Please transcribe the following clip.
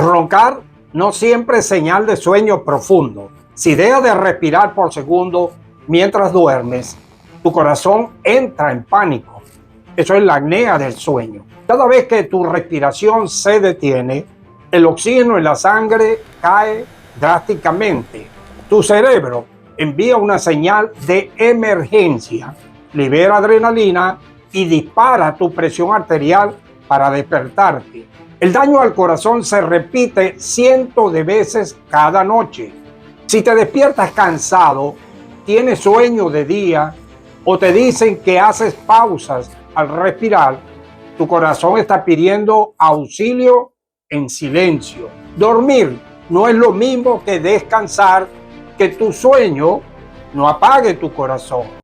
Roncar no siempre es señal de sueño profundo. Si dejas de respirar por segundo mientras duermes, tu corazón entra en pánico. Eso es la apnea del sueño. Cada vez que tu respiración se detiene, el oxígeno en la sangre cae drásticamente. Tu cerebro envía una señal de emergencia, libera adrenalina y dispara tu presión arterial para despertarte. El daño al corazón se repite cientos de veces cada noche. Si te despiertas cansado, tienes sueño de día o te dicen que haces pausas al respirar, tu corazón está pidiendo auxilio en silencio. Dormir no es lo mismo que descansar, que tu sueño no apague tu corazón.